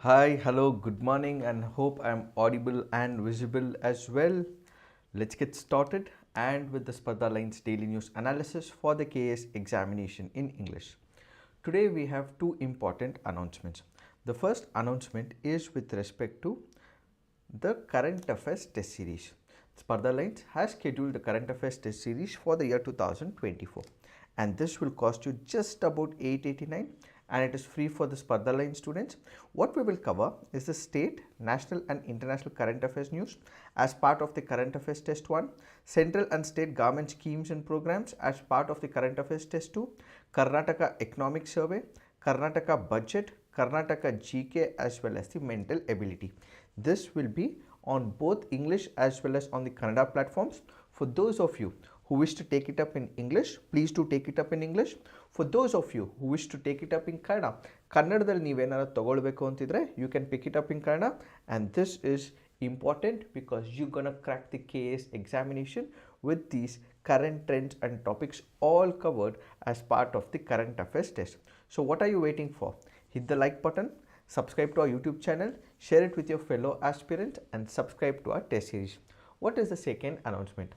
Hi, hello, good morning, and hope I'm audible and visible as well. Let's get started and with the Spardha Lines daily news analysis for the KAS examination in English. Today we have two important announcements. The first announcement is with respect to the current affairs test series. Spardha Lines has scheduled the current affairs test series for the year 2024 and this will cost you just about 889 and it is free for the Spardha Line students. What we will cover is the state, national and international current affairs news as part of the current affairs test 1, central and state government schemes and programs as part of the current affairs test 2, Karnataka economic survey, Karnataka budget, Karnataka GK as well as the mental ability. This will be on both English as well as on the Kannada platforms. For those of you who wish to take it up in English, please do take it up in English. For those of you who wish to take it up in Kannada, ಕನ್ನಡದಲ್ಲಿ ನೀವೇನಾದ್ರು ತಗೊಳ್ಬೇಕು ಅಂತಿದ್ರೆ you can pick it up in Kannada, and this is important because you're gonna crack the KAS examination with these current trends and topics all covered as part of the current affairs test. So what are you waiting for? Hit the like button, subscribe to our YouTube channel, share it with your fellow aspirants and subscribe to our test series. What is the second announcement?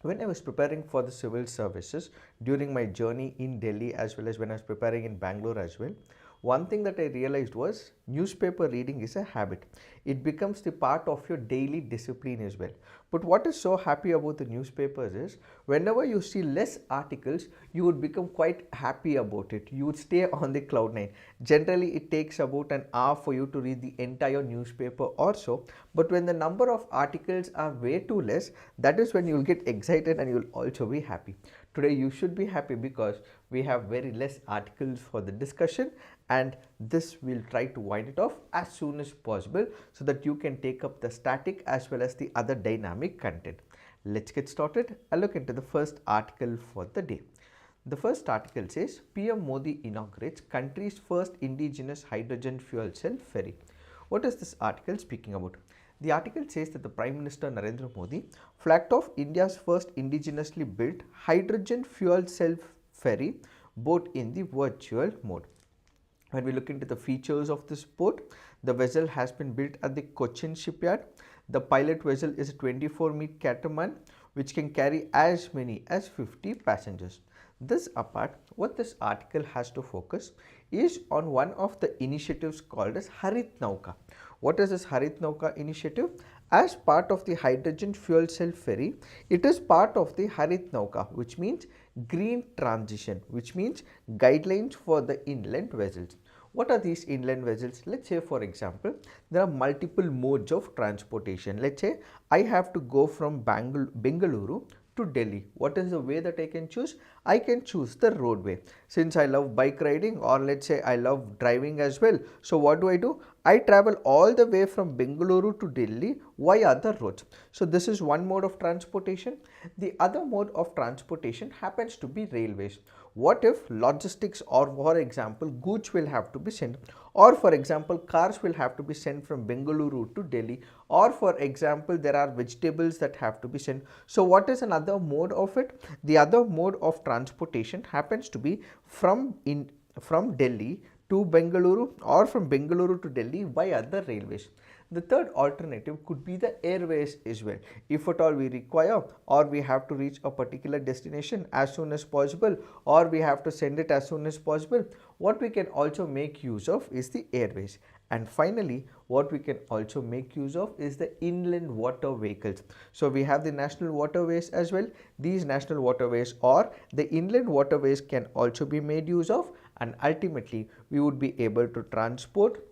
When I was preparing for the civil services during my journey in Delhi as well as when I was preparing in Bangalore as well, one thing that I realized was newspaper reading is a habit. It becomes the part of your daily discipline as well. But what is so happy about the newspapers is whenever you see less articles, you would become quite happy about it. You would stay on the cloud nine. Generally, it takes about an hour for you to read the entire newspaper or so. But when the number of articles are way too less, that is when you will get excited and you will also be happy. Today you should be happy because we have very less articles for the discussion and this will try to wind it off as soon as possible so that you can take up the static as well as the other dynamic content. Let's get started. I'll look into the first article for the day. The first article says PM Modi inaugurates country's first indigenous hydrogen fuel cell ferry. What is this article speaking about? The article says that the Prime Minister Narendra Modi flagged off India's first indigenously built hydrogen fuel cell ferry boat in the virtual mode. When we look into the features of this boat, the vessel has been built at the Cochin shipyard. The pilot vessel is a 24-meter catamaran which can carry as many as 50 passengers. This apart, what this article has to focus is on one of the initiatives called as Harit Nauka. What is this Harit Nauka initiative? As part of the hydrogen fuel cell ferry, it is part of the Harit Nauka, which means green transition, which means guidelines for the inland vessels. What are these inland vessels? Let's say for example, there are multiple modes of transportation. Let's say I have to go from Bengaluru to Delhi. What is the way that I can choose? I can choose the roadway. Since I love bike riding or let's say I love driving as well. So what do? I travel all the way from Bengaluru to Delhi via other roads. So this is one mode of transportation. The other mode of transportation happens to be railways. What if logistics or for example goods will have to be sent, or for example cars will have to be sent from Bengaluru to Delhi, or for example there are vegetables that have to be sent. So what is another mode of it? The other mode of transportation happens to be from Delhi to Bengaluru or from Bengaluru to Delhi by other railways. The third alternative could be the airways as well. If at all we require or we have to reach a particular destination as soon as possible or we have to send it as soon as possible, what we can also make use of is the airways. And finally, what we can also make use of is the inland water vehicles. So we have the national waterways as well. These national waterways or the inland waterways can also be made use of, and ultimately we would be able to transport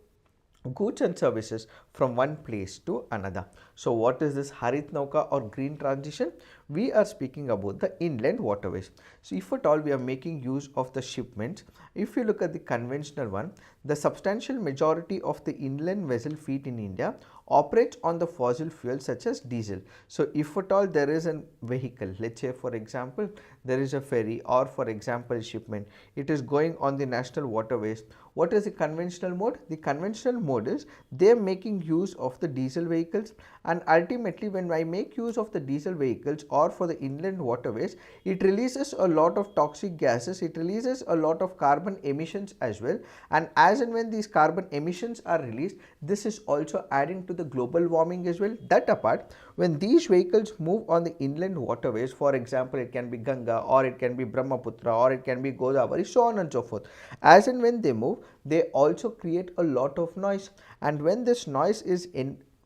goods and services from one place to another. So what is this Harit Nauka or green transition? We are speaking about the inland waterways. So if at all we are making use of the shipments, if you look at the conventional one, the substantial majority of the inland vessel fleet in India operates on the fossil fuel such as diesel. So if at all there is a vehicle, let's say for example there is a ferry or for example shipment, it is going on the national waterways. What is the conventional mode? The conventional mode is they are making use of the diesel vehicles, and ultimately when I make use of the diesel vehicles or for the inland waterways, it releases a lot of toxic gases, it releases a lot of carbon emissions as well, and as and when these carbon emissions are released, this is also adding to the global warming as well. That apart, when these vehicles move on the inland waterways, for example it can be Ganga or it can be Brahmaputra or it can be Godavari, so on and so forth, as and when they move, they also create a lot of noise, and when this noise is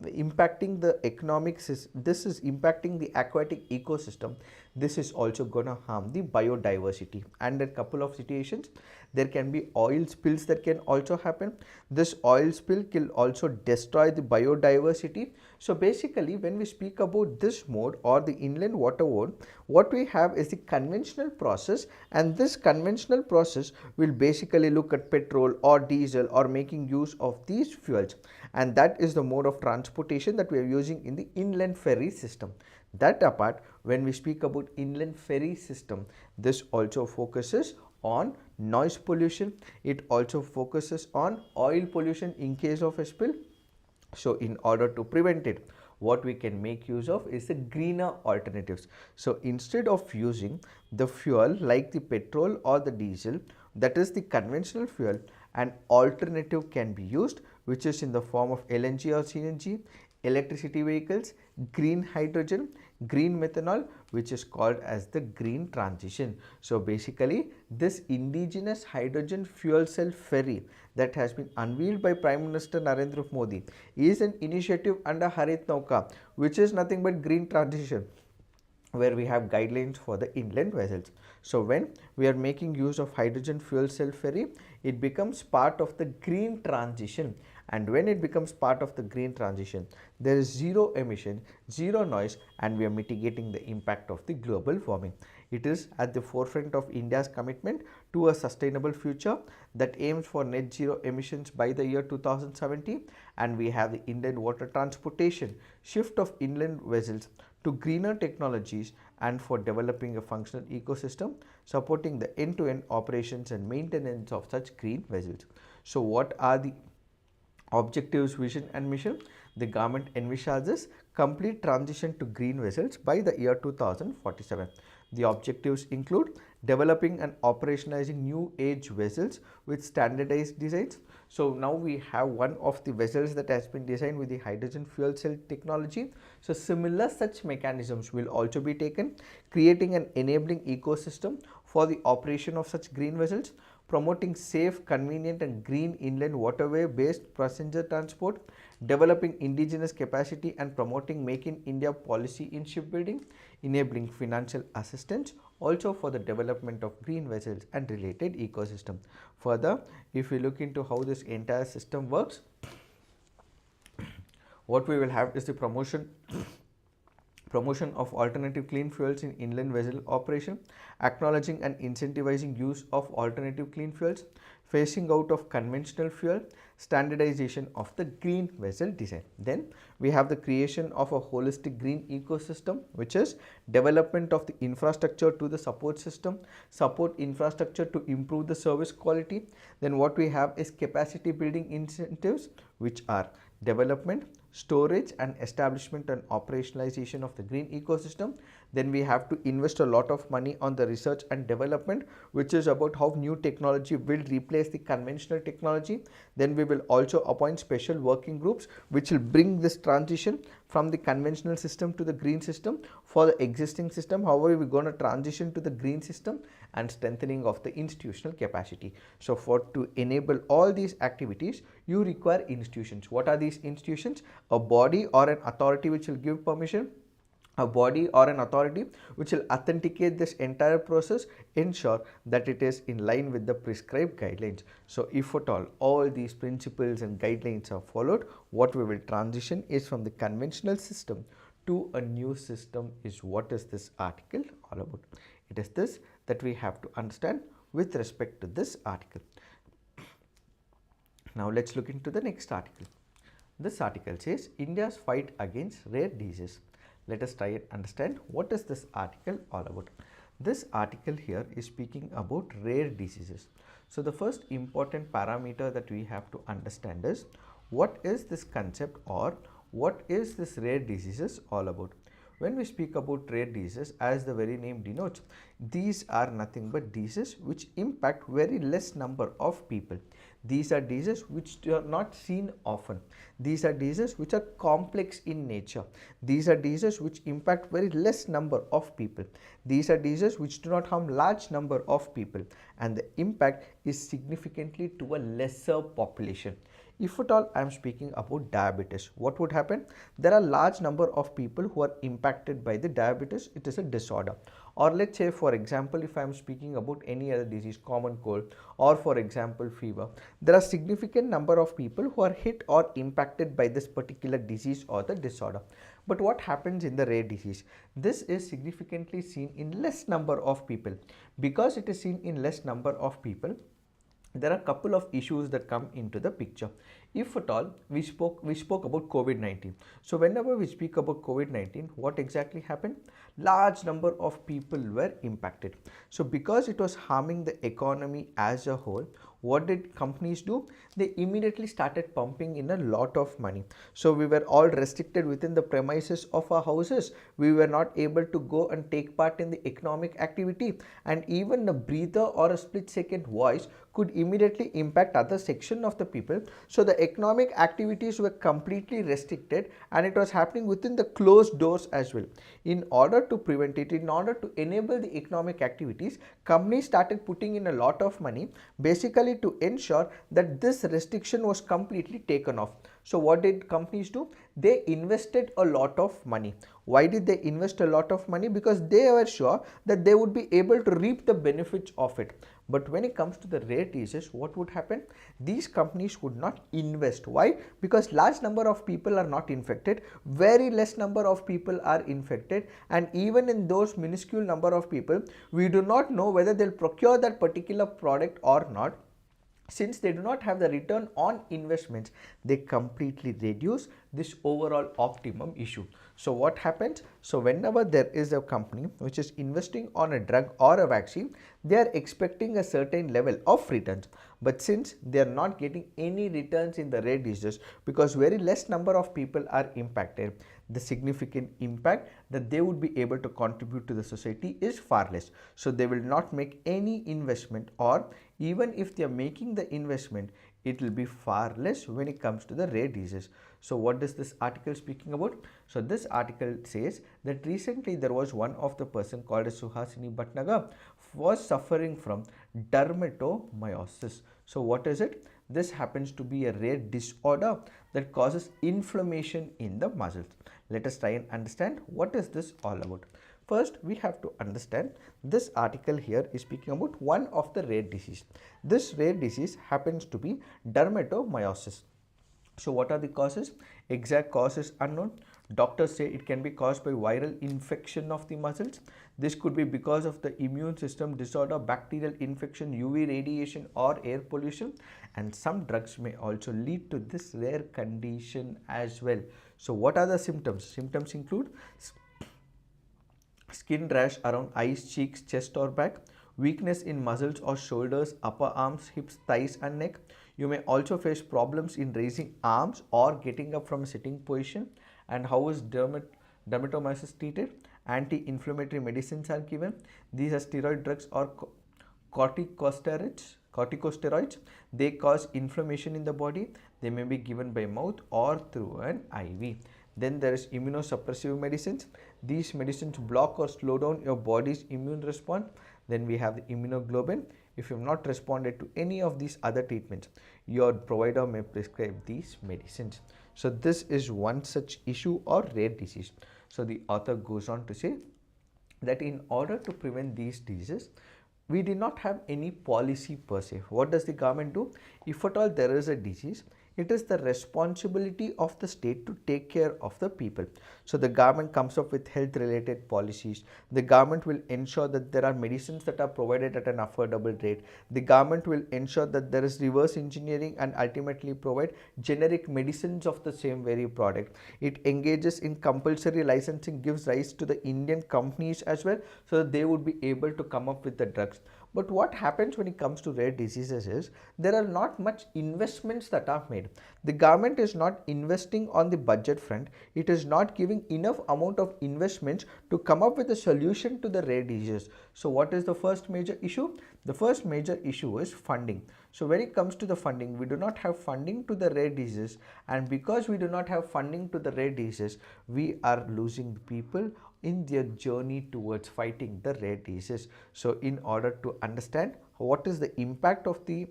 impacting the economics, this is impacting the aquatic ecosystem, this is also going to harm the biodiversity. And a couple of situations, there can be oil spills that can also happen. This oil spill can also destroy the biodiversity. So basically when we speak about this mode or the inland water mode, what we have is the conventional process, and this conventional process will basically look at petrol or diesel or making use of these fuels, and that is the mode of transportation that we are using in the inland ferry system. That apart, when we speak about inland ferry system, this also focuses on noise pollution, it also focuses on oil pollution in case of a spill. So in order to prevent it, what we can make use of is the greener alternatives. So instead of using the fuel like the petrol or the diesel, that is the conventional fuel, an alternative can be used, which is in the form of LNG or CNG, electricity vehicles, green hydrogen, green methanol, which is called as the green transition. So basically this indigenous hydrogen fuel cell ferry that has been unveiled by Prime Minister Narendra Modi is an initiative under Harit Nauka, which is nothing but green transition, where we have guidelines for the inland vessels. So when we are making use of hydrogen fuel cell ferry, it becomes part of the green transition, and when it becomes part of the green transition, there is zero emission, zero noise, and we are mitigating the impact of the global warming. It is at the forefront of India's commitment to a sustainable future that aims for net zero emissions by the year 2070, and we have the inland water transportation, shift of inland vessels to greener technologies, and for developing a functional ecosystem supporting the end-to-end operations and maintenance of such green vessels. So what are the objectives, vision and mission? The government envisages complete transition to green vessels by the year 2047. The objectives include developing and operationalizing new age vessels with standardized designs. So now we have one of the vessels that has been designed with the hydrogen fuel cell technology. So similar such mechanisms will also be taken, creating an enabling ecosystem for the operation of such green vessels, promoting safe, convenient and green inland waterway based passenger transport, developing indigenous capacity and promoting Make in India policy in shipbuilding, enabling financial assistance also for the development of green vessels and related ecosystem. Further, if we look into how this entire system works, what we will have is the promotion of alternative clean fuels in inland vessel operation, acknowledging and incentivizing use of alternative clean fuels, phasing out of conventional fuel, standardization of the green vessel design. Then we have the creation of a holistic green ecosystem, which is development of the infrastructure to the support system, support infrastructure to improve the service quality. Then what we have is capacity building incentives, which are development, storage and establishment and operationalization of the green ecosystem. Then we have to invest a lot of money on the research and development, which is about how new technology will replace the conventional technology. Then we will also appoint special working groups which will bring this transition from the conventional system to the green system for the existing system. However, we're going to transition to the green system and strengthening of the institutional capacity. So to enable all these activities, you require institutions. What are these institutions? A body or an authority which will give permission, a body or an authority which will authenticate this entire process, ensure that it is in line with the prescribed guidelines. So if at all these principles and guidelines are followed, what we will transition is from the conventional system to a new system. Is what is this article all about? It is this that we have to understand with respect to this article. Now let's look into the next article. This article says India's fight against rare diseases. Let us try and understand what is this article all about. This article here is speaking about rare diseases. So the first important parameter that we have to understand is what is this concept or what is this rare diseases all about? When we speak about rare diseases, as the very name denotes, these are nothing but diseases which impact very less number of people. These are diseases which are not seen often. These are diseases which are complex in nature. These are diseases which impact very less number of people. These are diseases which do not harm large number of people, and the impact is significantly to a lesser population. If at all I am speaking about diabetes, what would happen? There are large number of people who are impacted by the diabetes. It is a disorder. Or let's say, for example, if I am speaking about any other disease, common cold, or for example fever, there are significant number of people who are hit or impacted by this particular disease or the disorder. But what happens in the rare disease? This is significantly seen in less number of people. Because it is seen in less number of people, there are a couple of issues that come into the picture. If at all we spoke about COVID-19. So whenever we speak about COVID-19, what exactly happened? Large number of people were impacted. So because it was harming the economy as a whole, what did companies do? They immediately started pumping in a lot of money. So we were all restricted within the premises of our houses. We were not able to go and take part in the economic activity, and even a breather or a split second voice could immediately impact other section of the people. So the economic activities were completely restricted, and it was happening within the closed doors as well. In order to prevent it, in order to enable the economic activities, companies started putting in a lot of money, basically to ensure that this restriction was completely taken off. So what did companies do? They invested a lot of money. Why did they invest a lot of money? Because they were sure that they would be able to reap the benefits of it. But when it comes to the rare diseases, what would happen? These companies would not invest. Why? Because large number of people are not infected, very less number of people are infected, and even in those minuscule number of people, we do not know whether they'll procure that particular product or not. Since they do not have the return on investments, they completely reduce this overall optimum issue. So what happens? So whenever there is a company which is investing on a drug or a vaccine, they are expecting a certain level of returns. But since they are not getting any returns in the rare diseases, because very less number of people are impacted, the significant impact that they would be able to contribute to the society is far less. So they will not make any investment, or even if they are making the investment, it will be far less when it comes to the rare diseases. So what is this article speaking about? So this article says that recently there was one of the person called as Suhasini Bhatnagar was suffering from dermatomyositis. So what is it? This happens to be a rare disorder that causes inflammation in the muscles. Let us try and understand what is this all about. First, we have to understand this article here is speaking about one of the rare disease. This rare disease happens to be dermatomyositis. So what are the causes? Exact cause is unknown. Doctors say it can be caused by viral infection of the muscles. This could be because of the immune system disorder, bacterial infection, UV radiation, or air pollution. And some drugs may also lead to this rare condition as well. So what are the symptoms? Symptoms include skin rash around eyes, cheeks, chest or back, weakness in muscles or shoulders, upper arms, hips, thighs and neck. You may also face problems in raising arms or getting up from a sitting position. And how is dermatomyositis treated? Anti-inflammatory medicines are given. These are steroid drugs or corticosteroids. They cause inflammation in the body. They may be given by mouth or through an IV. Then there is immunosuppressive medicines. These medicines block or slow down your body's immune response. Then we have the immunoglobulin. If you have not responded to any of these other treatments, your provider may prescribe these medicines. So this is one such issue or rare disease. So the author goes on to say that in order to prevent these diseases, we did not have any policy per se. What does the government do? If at all there is a disease, it is the responsibility of the state to take care of the people. So the government comes up with health related policies. The government will ensure that there are medicines that are provided at an affordable rate. The government will ensure that there is reverse engineering and ultimately provide generic medicines of the same very product. It engages in compulsory licensing, gives rise to the Indian companies as well, so that they would be able to come up with the drugs. But what happens when it comes to rare diseases is there are not much investments that are made. The government is not investing on the budget front. It is not giving enough amount of investments to come up with a solution to the rare diseases. So what is the first major issue? The first major issue is funding. So when it comes to the funding, we do not have funding to the rare diseases, and because we do not have funding to the rare diseases, we are losing people in their journey towards fighting the rare diseases. So in order to understand what is the impact of the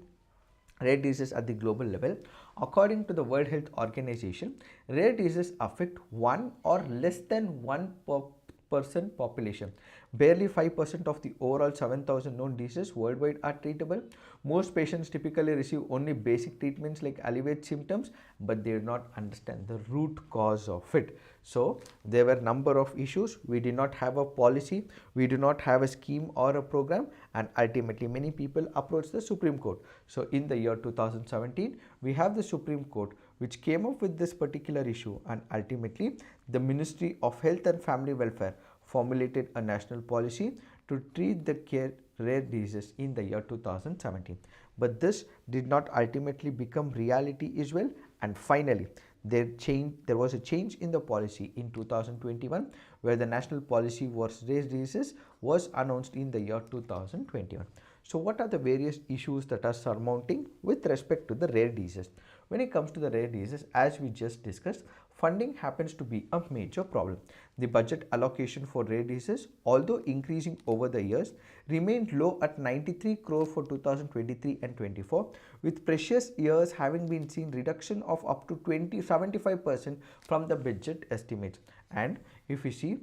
rare diseases at the global level, according to the World Health Organization, rare diseases affect 1 or less than 1% population. Barely 5% of the overall 7,000 known diseases worldwide are treatable. Most patients typically receive only basic treatments like alleviate symptoms, but they do not understand the root cause of it. So there were a number of issues. We did not have a policy, we do not have a scheme or a program, and ultimately many people approached the Supreme Court. So in the year 2017, we have the Supreme Court which came up with this particular issue, and ultimately the Ministry of Health and Family Welfare formulated a national policy to treat the rare diseases in the year 2017. But this did not ultimately become reality as well, and finally there was a change in the policy in 2021, where the national policy for rare diseases was announced in the year 2021. So what are the various issues that are surmounting with respect to the rare diseases? When it comes to the rare diseases, as we just discussed, funding happens to be a major problem. The budget allocation for rare diseases, although increasing over the years, remained low at 93 crore for 2023 and 24, with previous years having been seen reduction of up to 75% from the budget estimates. And if we see,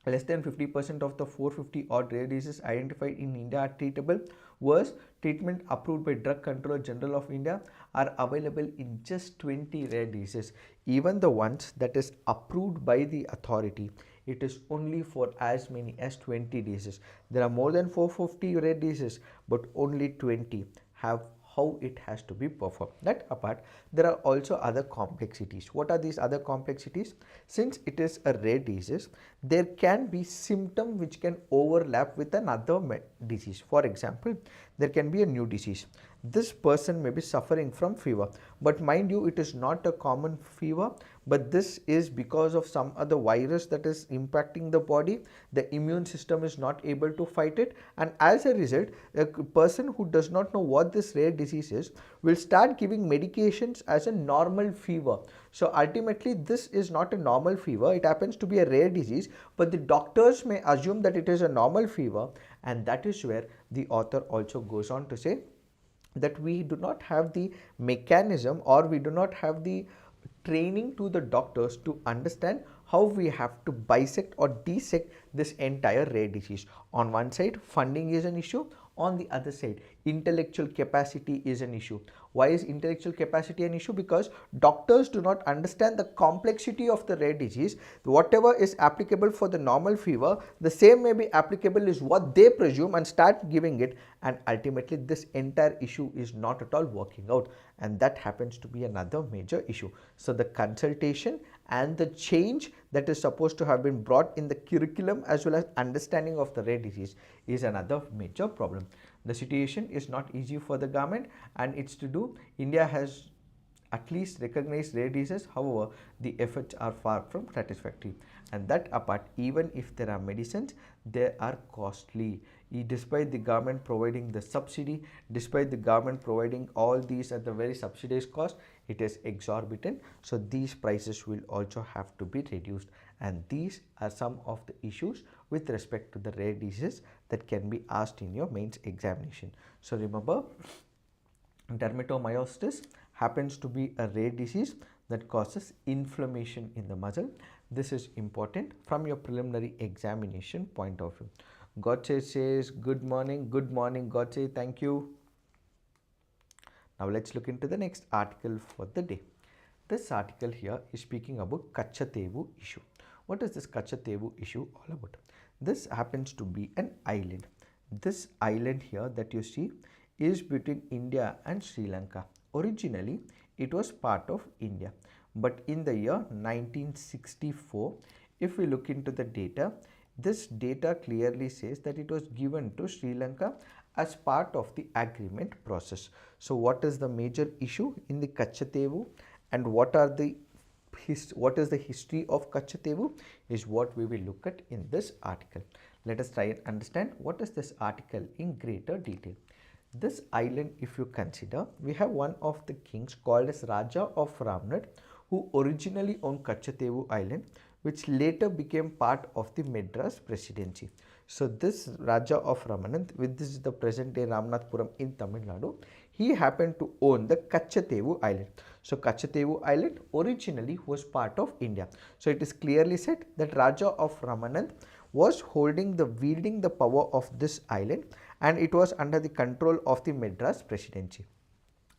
less than 50% of the 450 odd rare diseases identified in India are treatable. Worse, treatment approved by Drug Controller General of India are available in just 20 rare diseases. Even the ones that is approved by the authority, it is only for as many as 20 diseases. There are more than 450 rare diseases, but only 20 have how it has to be performed. That apart, there are also other complexities. What are these other complexities? Since it is a rare disease, there can be symptom which can overlap with another disease. For example, there can be a new disease. This person may be suffering from fever, but mind you, it is not a common fever, but this is because of some other virus that is impacting the body. The immune system is not able to fight it, and as a result, a person who does not know what this rare disease is will start giving medications as a normal fever. So ultimately, this is not a normal fever. It happens to be a rare disease, but the doctors may assume that it is a normal fever, and that is where the author also goes on to say that we do not have the mechanism, or we do not have the training to the doctors to understand how we have to bisect or dissect this entire rare disease. On one side, funding is an issue. On the other side, intellectual capacity is an issue. Why is intellectual capacity an issue? Because doctors do not understand the complexity of the rare disease. Whatever is applicable for the normal fever, the same may be applicable is what they presume and start giving it, and ultimately this entire issue is not at all working out, and that happens to be another major issue. So the consultation and the change that is supposed to have been brought in the curriculum as well as understanding of the rare disease is another major problem. The situation is not easy for the government, and it's to do. India has at least recognized rare diseases. However, the efforts are far from satisfactory, and that apart, even if there are medicines, they are costly. Despite the government providing the subsidy, despite the government providing all these at the very subsidized cost, it is exorbitant. So these prices will also have to be reduced, and these are some of the issues with respect to the rare diseases that can be asked in your mains examination. So remember, dermatomyositis happens to be a rare disease that causes inflammation in the muscle. This is important from your preliminary examination point of view. Godse says good morning Godse, thank you. Now let's look into the next article for the day. This article here is speaking about Katchatheevu issue. What is this Katchatheevu issue all about? This happens to be an island. This island here that you see is between India and Sri Lanka. Originally, it was part of India, but in the year 1964, if we look into the data, this data clearly says that it was given to Sri Lanka as part of the agreement process. So what is the major issue in the Katchatheevu and what is the history of Katchatheevu is what we will look at in this article. Let us try and understand what is this article in greater detail. This island, if you consider, we have one of the kings called as Raja of Ramnad, who originally owned Katchatheevu island, which later became part of the Madras presidency. So this Raja of Ramanand, which is the present day Ramnathpuram in Tamil Nadu, he happened to own the Katchatheevu island. So Katchatheevu island originally was part of India. So it is clearly said that Raja of Ramanand was wielding the power of this island, and it was under the control of the Madras presidency.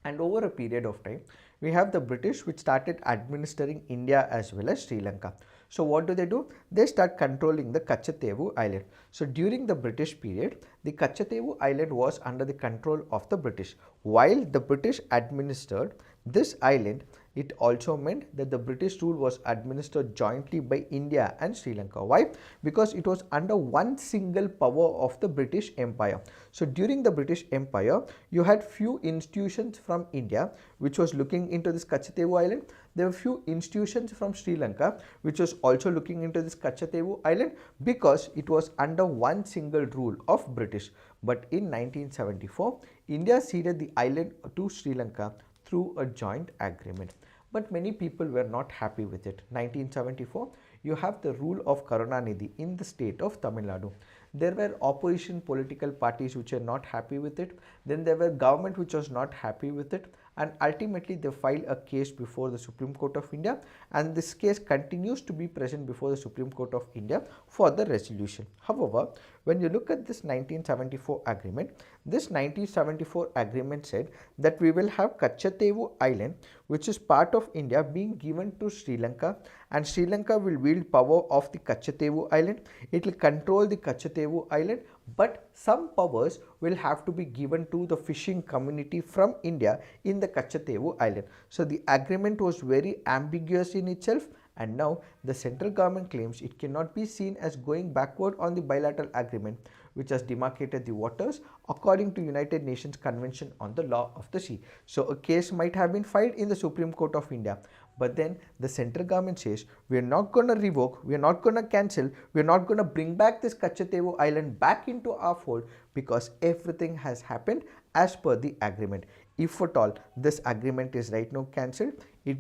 And over a period of time, we have the British which started administering India as well as Sri Lanka. So what do? They start controlling the Katchatheevu island. So during the British period, the Katchatheevu island was under the control of the British. While the British administered this island, it also meant that the British rule was administered jointly by India and Sri Lanka. Why? Because it was under one single power of the British Empire. So during the British Empire, you had few institutions from India which was looking into this Katchatheevu island. There were few institutions from Sri Lanka which was also looking into this Katchatheevu island because it was under one single rule of British. But in 1974, India ceded the island to Sri Lanka through a joint agreement. But many people were not happy with it. 1974, you have the rule of Karunanidhi in the state of Tamil Nadu. There were opposition political parties which were not happy with it. Then there were government which was not happy with it. And ultimately they filed a case before the Supreme Court of India, and this case continues to be present before the Supreme Court of India for the resolution. However, when you look at this 1974 agreement, this 1974 agreement said that we will have Katchatheevu island, which is part of India, being given to Sri Lanka, and Sri Lanka will wield power of the Katchatheevu island. It will control the Katchatheevu island, but some powers will have to be given to the fishing community from India in the Katchatheevu island. So the agreement was very ambiguous in itself, and now the central government claims it cannot be seen as going backward on the bilateral agreement which has demarcated the waters according to United Nations Convention on the Law of the Sea. So a case might have been filed in the Supreme Court of India, but then the central government says we are not going to revoke, we are not going to cancel, we are not going to bring back this Katchatheevu island back into our fold because everything has happened as per the agreement. If at all this agreement is right now cancelled,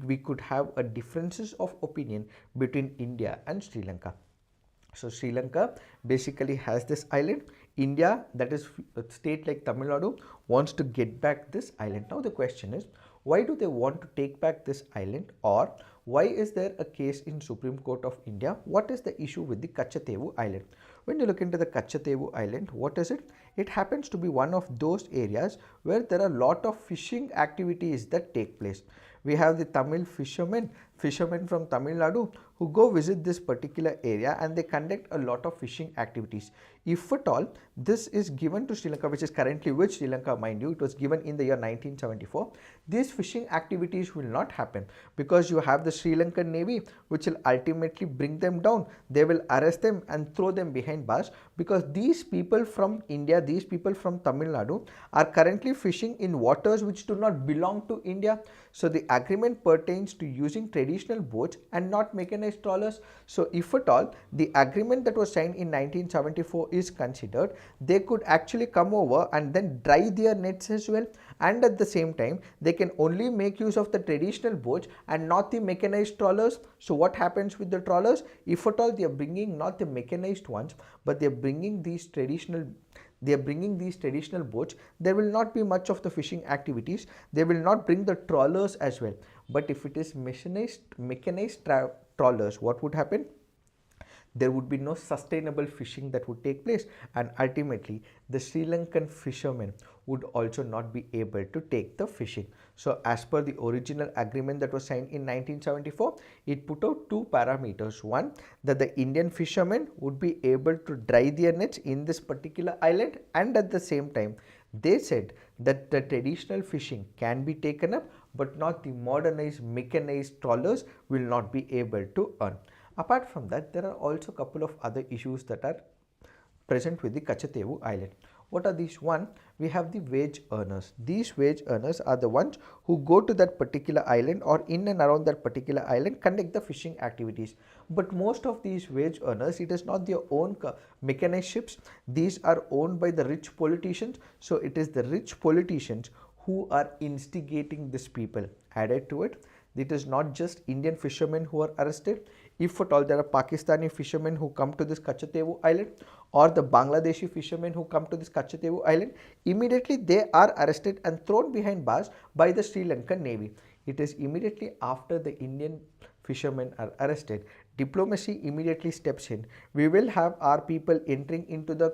we could have a differences of opinion between India and Sri Lanka. So Sri Lanka basically has this island. India, that is a state like Tamil Nadu, wants to get back this island. Now the question is, why do they want to take back this island, or why is there a case in Supreme Court of India? What is the issue with the Katchatheevu island? When you look into the Katchatheevu island, what is it? It happens to be one of those areas where there are a lot of fishing activities that take place. We have the Tamil fishermen from Tamil Nadu who go visit this particular area and they conduct a lot of fishing activities. If at all this is given to Sri Lanka, which is currently with Sri Lanka, mind you, it was given in the year 1974, these fishing activities will not happen because you have the Sri Lankan Navy which will ultimately bring them down. They will arrest them and throw them behind bars because these people from India, these people from Tamil Nadu are currently fishing in waters which do not belong to India. So the agreement pertains to using traditional boats and not mechanized trawlers. So if at all the agreement that was signed in 1974 is considered, they could actually come over and then dry their nets as well, and at the same time they can only make use of the traditional boats and not the mechanized trawlers. So what happens with the trawlers? If at all they are bringing not the mechanized ones, but they are bringing these traditional boats, there will not be much of the fishing activities. They will not bring the trawlers as well. But if it is mechanized trawlers, what would happen? There would be no sustainable fishing that would take place, and ultimately the Sri Lankan fishermen would also not be able to take the fishing. So as per the original agreement that was signed in 1974, it put out two parameters. One, that the Indian fishermen would be able to dry their nets in this particular island, and at the same time they said that the traditional fishing can be taken up, but not the modernized mechanized trawlers will not be able to earn. Apart from that, there are also a couple of other issues that are present with the Katchatheevu island. What are these? One, we have the wage earners. These wage earners are the ones who go to that particular island or in and around that particular island, conduct the fishing activities. But most of these wage earners, it is not their own mechanized ships. These are owned by the rich politicians. So it is the rich politicians who are instigating these people. Added to it, it is not just Indian fishermen who are arrested. If at all there are Pakistani fishermen who come to this Katchatheevu island, or the Bangladeshi fishermen who come to this Katchatheevu island, immediately they are arrested and thrown behind bars by the Sri Lankan Navy. It is immediately after the Indian fishermen are arrested, diplomacy immediately steps in. We will have our people entering into the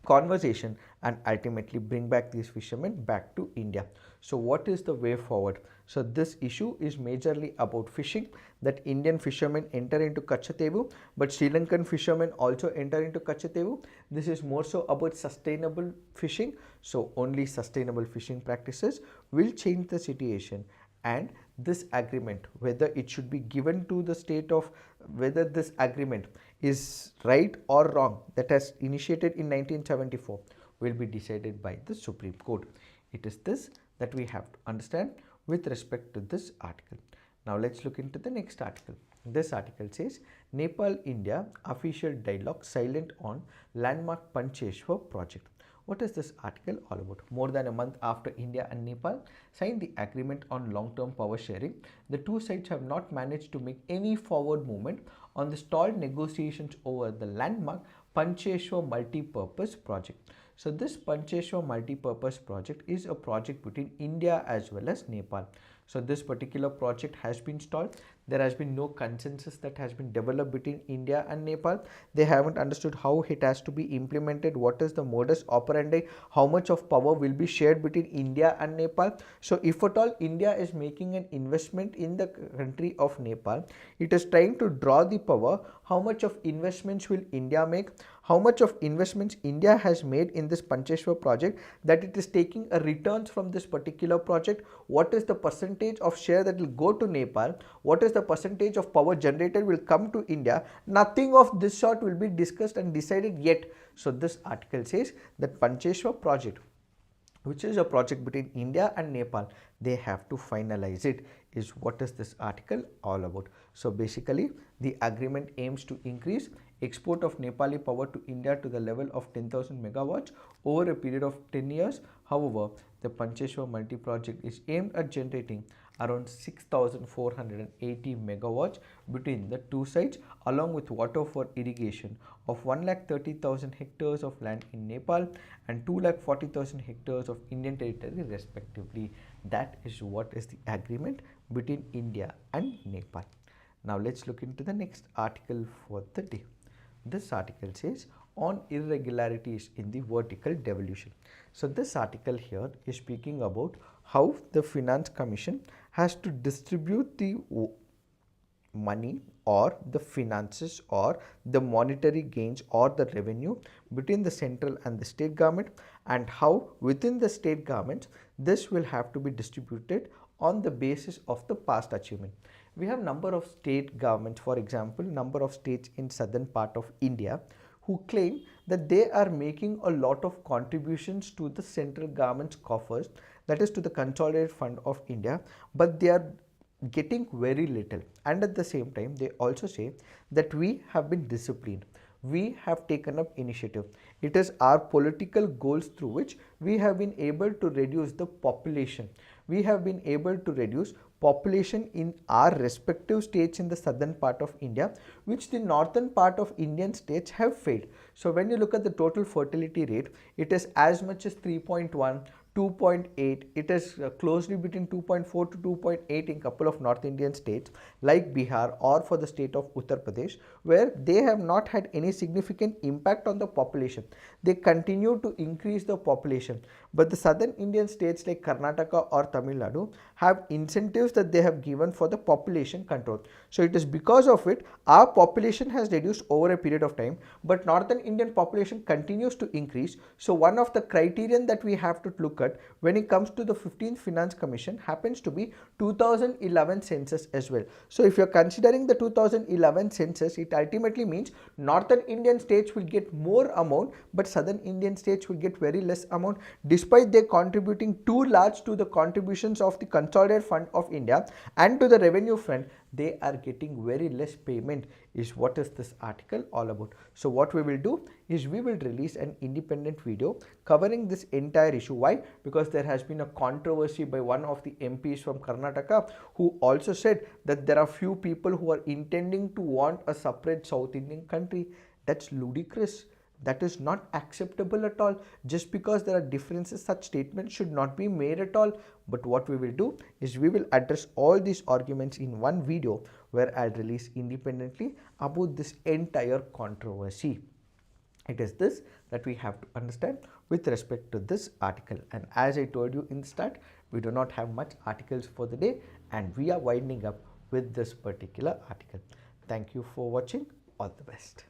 conversation and ultimately bring back these fishermen back to India. So what is the way forward? So this issue is majorly about fishing, that Indian fishermen enter into Katchatheevu, but Sri Lankan fishermen also enter into Katchatheevu. This is more so about sustainable fishing. So only sustainable fishing practices will change the situation. And this agreement, whether it should be given to the state of, whether this agreement is right or wrong, that has initiated in 1974, will be decided by the Supreme Court. It is this that we have to understand with respect to this article. Now let's look into the next article. This article says Nepal India official dialogue silent on landmark Pancheshwar project. What is this article all about? More than a month after India and Nepal signed the agreement on long-term power sharing, the two sides have not managed to make any forward movement on the stalled negotiations over the landmark Pancheshwar multi-purpose project. So this Pancheshwar multi-purpose project is a project between India as well as Nepal. So this particular project has been stalled. There has been no consensus that has been developed between India and Nepal. They haven't understood how it has to be implemented, what is the modus operandi, how much of power will be shared between India and Nepal. So if at all India is making an investment in the country of Nepal, it is trying to draw the power, how much of investments will India make, how much of investments India has made in this Pancheshwar project, that it is taking a returns from this particular project, what is the percentage of share that will go to Nepal, what is the percentage of power generated will come to India. Nothing of this sort will be discussed and decided yet. So this article says that Pancheshwar project, which is a project between India and Nepal, they have to finalize it, is what is this article all about. So basically the agreement aims to increase export of Nepali power to India to the level of 10,000 megawatts over a period of 10 years. However, the Pancheshwar multi-project is aimed at generating around 6,480 megawatts between the two sides, along with water for irrigation of 1,30,000 hectares of land in Nepal and 2,40,000 hectares of Indian territory respectively. That is what is the agreement between India and Nepal. Now let's look into the next article for the day. This article says on irregularities in the vertical devolution. So this article here is speaking about how the Finance Commission has to distribute the money or the finances or the monetary gains or the revenue between the central and the state government, and how within the state governments this will have to be distributed on the basis of the past achievement. We have number of state governments, for example, number of states in southern part of India who claim that they are making a lot of contributions to the central government's coffers, that is to the consolidated fund of India, but they are getting very little. And at the same time they also say that we have been disciplined, we have taken up initiative, it is our political goals through which we have been able to reduce the population, we have been able to reduce population in our respective states in the southern part of India, which the northern part of Indian states have failed. So when you look at the total fertility rate, it is as much as 3.1, 2.8, it is closely between 2.4 to 2.8 in couple of North Indian states like Bihar or for the state of Uttar Pradesh, where they have not had any significant impact on the population. They continue to increase the population, but the southern Indian states like Karnataka or Tamil Nadu have incentives that they have given for the population control. So it is because of it our population has reduced over a period of time, but northern Indian population continues to increase. So one of the criterion that we have to look at when it comes to the 15th Finance Commission happens to be 2011 census as well. So if you're considering the 2011 census, it ultimately means northern Indian states will get more amount, but southern Indian states will get very less amount, despite they contributing too large to the contributions of the consolidated fund of India and to the revenue front. They are getting very less payment, is what is this article all about. So what we will do is we will release an independent video covering this entire issue. Why? Because there has been a controversy by one of the MPs from Karnataka, who also said that there are few people who are intending to want a separate South Indian country. That's ludicrous. That is not acceptable at all. Just because there are differences, such statements should not be made at all. But what we will do is we will address all these arguments in one video where I'll release independently about this entire controversy. It is this that we have to understand with respect to this article. And as I told you in the start, we do not have much articles for the day, and we are winding up with this particular article. Thank you for watching. All the best.